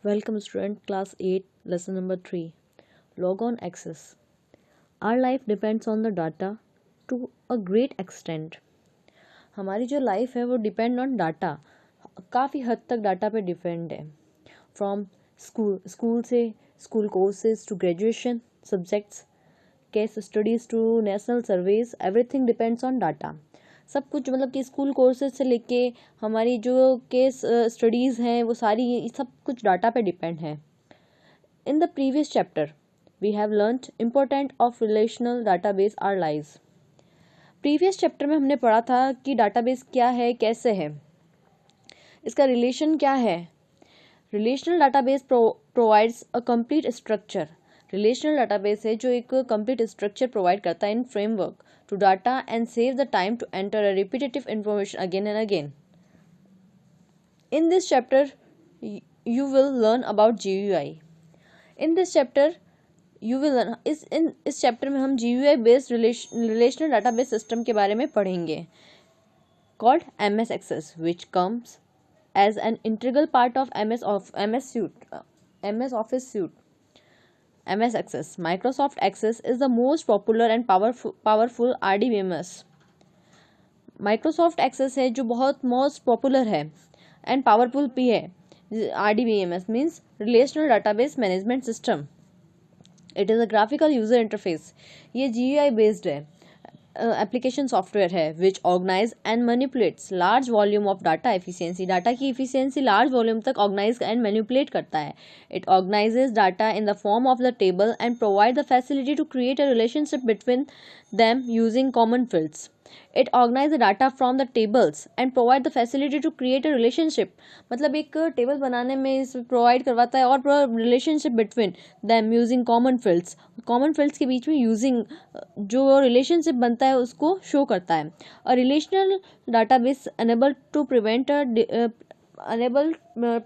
Welcome student, class 8, lesson number 3. Log on access. Our life depends on the data to a great extent. हमारी जो life है वो depend on data, काफ़ी हद तक data पे डिपेंड है. फ्रॉम स्कूल से school courses to graduation subjects, case studies to national surveys, everything depends on data. सब कुछ मतलब कि स्कूल कोर्सेज से लेके हमारी जो केस स्टडीज़ हैं वो सारी सब कुछ डाटा पे डिपेंड है. In the previous chapter we have learned important of relational database our lives. Previous chapter में हमने पढ़ा था कि डाटाबेस क्या है, कैसे है, इसका रिलेशन क्या है. Relational database provides a complete structure. Relational database है जो एक कंप्लीट स्ट्रक्चर प्रोवाइड करता है in framework to data and save the time to enter a repetitive information again and again. In this chapter you will learn about GUI. In this chapter you will learn इस chapter में हम GUI based relational database system के बारे में पढ़ेंगे, called MS Access, which comes as an integral part of MS Office suite. MS Access, Microsoft Access is the most popular and powerful RDBMS. Microsoft Access है जो बहुत most popular है and powerful भी है. RDBMS means Relational Database Management System. It is a graphical user interface. ये GUI based है, application software है which organize and manipulates large volume of data efficiency. Data की एफिशिएंसी लार्ज वॉल्यूम तक organize and manipulate करता है. It organizes data in the form of the table and provide the facility to create a relationship between them using common fields. It organize the data from the tables and provide the facility to create a relationship. मतलब एक table बनाने में provide करवाता है और relationship between them using common fields. Common fields के बीच में using जो रिलेशनशिप बनता है उसको शो करता है. A relational database enable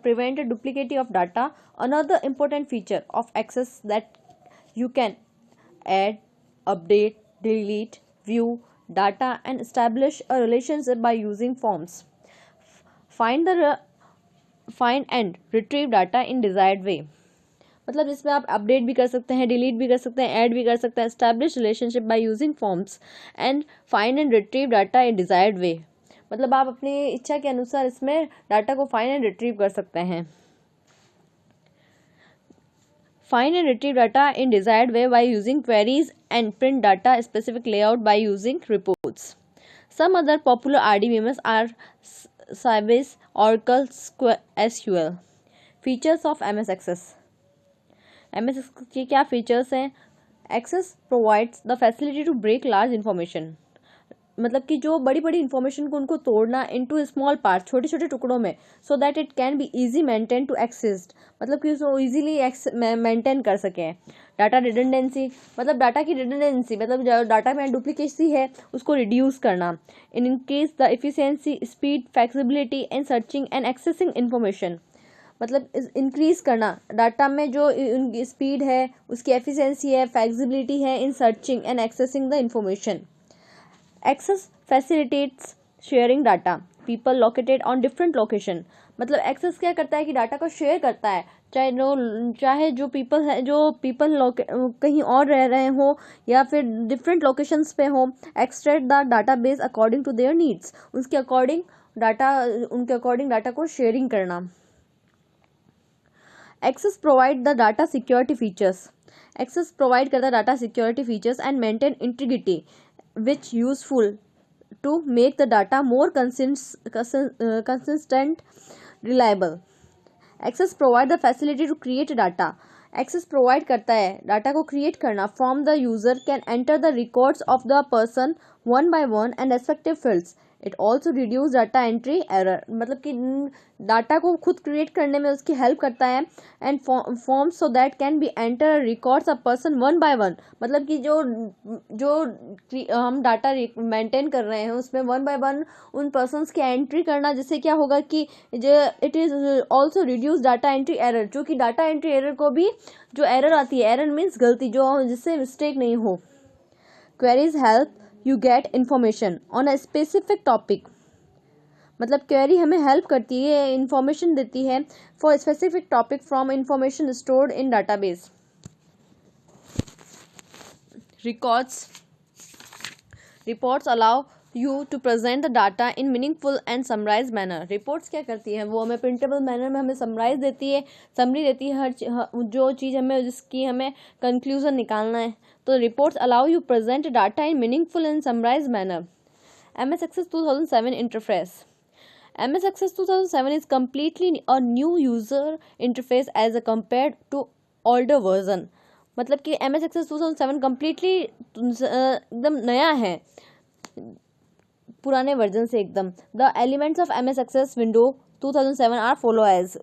prevent a duplicacy of data. Another important feature of Access that you can add, update, delete, view data and establish a relationship by using forms. Find and retrieve data in desired way. मतलब इसमें आप update भी कर सकते हैं, delete भी कर सकते हैं, ऐड भी कर सकते हैं. Establish relationship by using forms and find and retrieve data in desired way. मतलब आप अपनी इच्छा के अनुसार इसमें डाटा को फाइंड एंड रिट्रीव कर सकते हैं. Find and retrieve data in desired way by using queries and print data specific layout by using reports. Some other popular RDBMS are Sybase, Oracle SQL. Features of MS Access. MS Access के क्या features हैं? Access provides the facility to break large information. मतलब कि जो बड़ी बड़ी information को उनको तोड़ना इनटू स्मॉल पार्ट, छोटे छोटे टुकड़ों में, so that it can be easy maintain to exist. मतलब कि उसको इजीली मेंटेन कर सकें. डाटा रिडंडेंसी, मतलब डाटा की रिडंडेंसी मतलब डाटा में डुप्लीकेसी है उसको रिड्यूस करना. In increase the efficiency, speed, flexibility in searching and accessing information. मतलब इंक्रीज करना डाटा में जो स्पीड है, उसकी एफिशिएंसी है, फ्लेक्सिबिलिटी है in searching and accessing the information. Access facilitates sharing data. People located on different location. मतलब access क्या करता है कि डाटा को शेयर करता है, चाहे जो पीपल कहीं और रह रहे हो या फिर डिफरेंट लोकेशंस पे हो. Extract the data base according to their needs. उनके अकॉर्डिंग डाटा को शेयरिंग करना. Access provide the data security features. Access provide करता है data security features and maintain integrity which useful to make the data more consistent, reliable. Access provide the facility to create data. Access provide करता है data को create करना. From the user can enter the records of the person one by one and respective fields. It also reduce data entry error. मतलब कि data को खुद create करने में उसकी हेल्प करता है. And forms so that can be enter records a person one by one. मतलब कि जो हम डाटा मेंटेन कर रहे हैं उसमें वन बाय वन उन पर्सन्स की एंट्री करना, जिससे क्या होगा कि it is also reduce data entry error. जो कि डाटा एंट्री एरर को भी जो एरर आती है, एरर मीन्स गलती, जो जिससे मिस्टेक नहीं हो. Queries help you get information on a specific topic मतलब क्वेरी हमें हेल्प करती है, इंफॉर्मेशन देती है for specific topic from information stored in database. Reports allow you to present the data in meaningful and summarise manner. Reports क्या करती है, वो हमें प्रिंटेबल मैनर में हमें समराइज देती है, समरी देती है जो चीज़ हमें जिसकी हमें कंक्लूजन निकालना है. तो reports allow you present data in meaningful and summarise manner. MS Access 2007 interface. MS Access 2007 is completely a new user interface as compared to older version. मतलब कि MS Access 2007 completely एकदम नया है पुराने वर्जन से एकदम. The elements of MS Access window 2007 are follow as.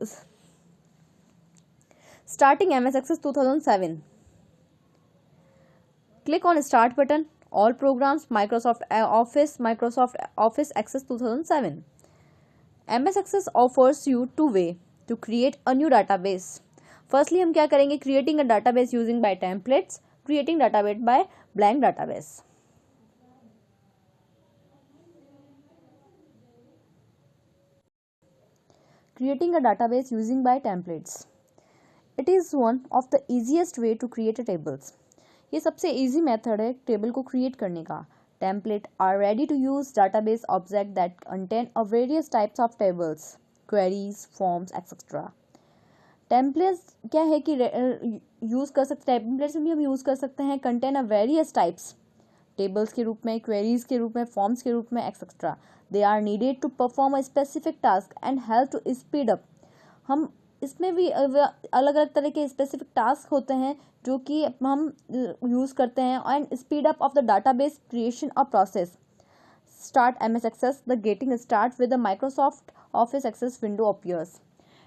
Starting MS Access 2007. Click on Start button. All programs, Microsoft Office Access 2007. MS Access offers you two way to create a new database. Firstly हम क्या करेंगे, creating a database using by templates, creating database by blank database. Creating a database using by templates. It is one of the easiest way to create a tables. ये सबसे easy method है table को create करने का. Template are ready to use database object that contain a various types of tables, queries, forms et cetera. Templates क्या है कि use कर सकते हैं, टेम्पलेट्स भी हम यूज़ कर सकते हैं contain a various types, tables के रूप में, क्वेरीज के रूप में, फॉर्म्स के रूप में et cetera. They are needed to perform a specific task and help to speed up. हम इसमें भी अलग अलग तरह के स्पेसिफिक टास्क होते हैं जो कि हम यूज़ करते हैं and speed up of the database creation और process. Start MS Access. The getting start with the Microsoft Office Access window appears.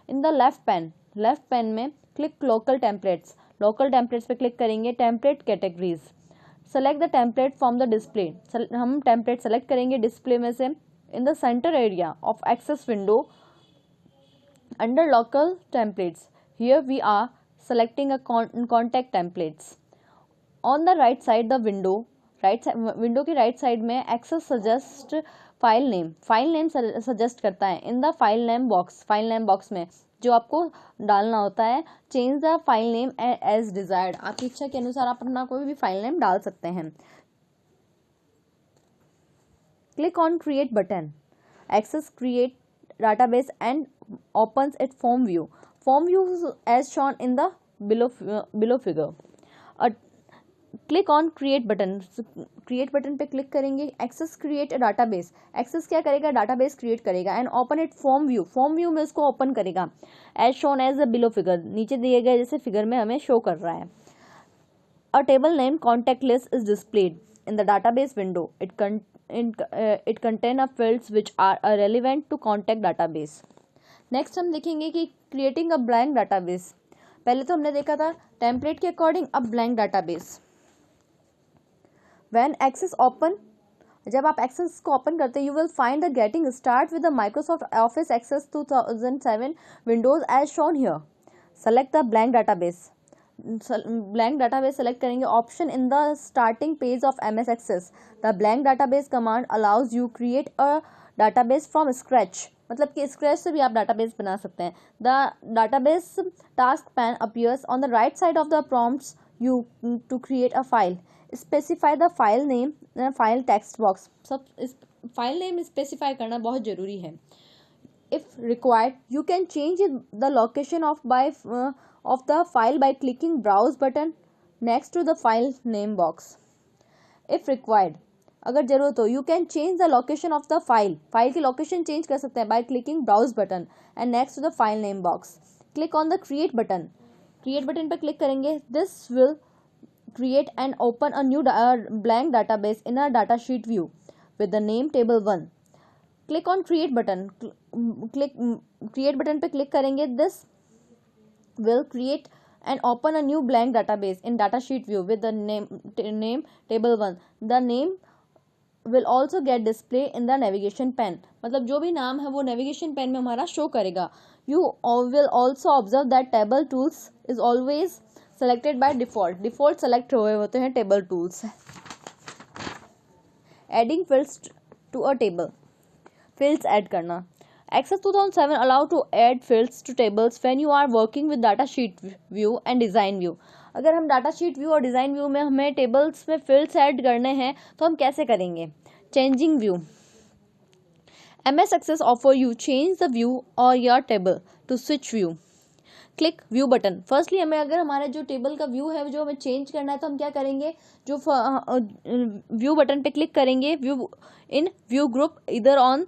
In the left pane में click local templates. Local templates पे click करेंगे. Template categories. Select the template from the display. हम template select करेंगे display में से. In the centre area of Access window under local templates, here we are selecting a contact templates. On the right side the window के right side में access suggest file name suggest करता है. in the file name box में जो आपको डालना होता है, change the file name as desired. आपकी इच्छा के अनुसार आप अपना कोई भी फाइल नेम डाल सकते हैं. click on create button. access create database and opens its form view as shown in the below figure. click on create button. पे क्लिक करेंगे. access create a database. access क्या करेगा, database create करेगा and open it form view में उसको open करेगा as shown as the below figure. नीचे दिए गए जैसे फिगर में हमें शो कर रहा है. a table name contact list is displayed in the database window. It contain a fields which are relevant to contact database. Next हम देखेंगे कि क्रिएटिंग अ ब्लैंक डाटाबेस. पहले तो हमने देखा था टेम्पलेट के according a blank database. When Access open, जब आप एक्सेस को ओपन करते हैं, you will find the getting start with the Microsoft Office Access 2007 windows as shown here. Select the blank database. Select करेंगे. Option in the starting page of MS Access. The blank database command allows you create a database from scratch. मतलब कि scratch से भी आप database बना सकते हैं. The database task pane appears on the right side of the prompts you to create a file. Specify the file name, file text box. सब file name specify करना बहुत ज़रूरी है. If required you can change the location of the file by clicking browse button next to the file name box. if required, अगर जरूरत हो, you can change the location of the file की location change कर सकते हैं by clicking browse button and next to the file name box. Click on the create button पे click करेंगे. This will create and open a new blank database in a datasheet view with the name table 1. click on create button. create button पे click करेंगे. this will create and open a new blank database in datasheet view with the name table 1. the name will also get display in the navigation pen. मतलब जो भी नाम है वो navigation pen में हमारा शो करेगा. you will also observe that table tools is always selected by default select हुए होते हैं table tools. adding fields to a table. fields add करना। Access 2007 allow to add fields to tables when you are working with data sheet view and design view। अगर हम data sheet view और design view में हमें tables में fields add करने हैं तो हम कैसे करेंगे? Changing view. MS Access offer you change the view or your table to switch view। Click view button. Firstly हमें अगर हमारा जो टेबल का व्यू है जो हमें चेंज करना है तो हम क्या करेंगे, जो व्यू बटन पे क्लिक करेंगे, व्यू इन व्यू ग्रुप इधर on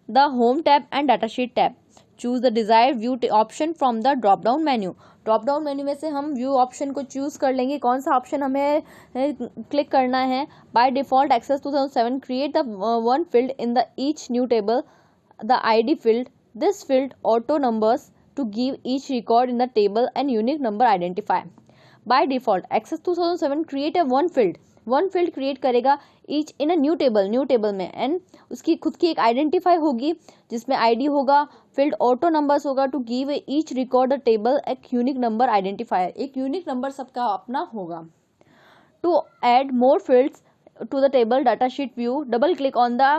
the home tab and data sheet tab. Choose the desired view option from the drop down menu. Drop down menu में से हम व्यू ऑप्शन को चूज कर लेंगे, कौन सा ऑप्शन हमें क्लिक करना है। By default access 2007 create the one field in the each new table the ID field। This field auto numbers to give each record in the table and unique number identifier। By default Access 2007 create a one field create करेगा each in a new table में, and उसकी खुद की एक identify होगी जिसमें ID होगा, field auto numbers होगा to give each record the table एक unique number identifier, एक unique number सबका अपना होगा। To add more fields to the table data sheet view, double click on the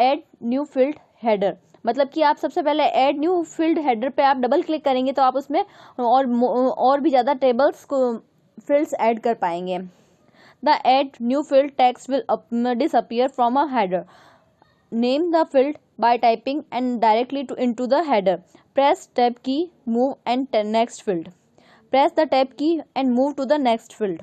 add new field header। मतलब कि आप सबसे पहले ऐड न्यू फील्ड हेडर पे आप डबल क्लिक करेंगे तो आप उसमें और भी ज़्यादा टेबल्स को फील्ड्स ऐड कर पाएंगे। The add new field text will disappear from a header. Name the field by typing and directly into the header. Press tab key, move and next field. Press the tab key and move to the next field.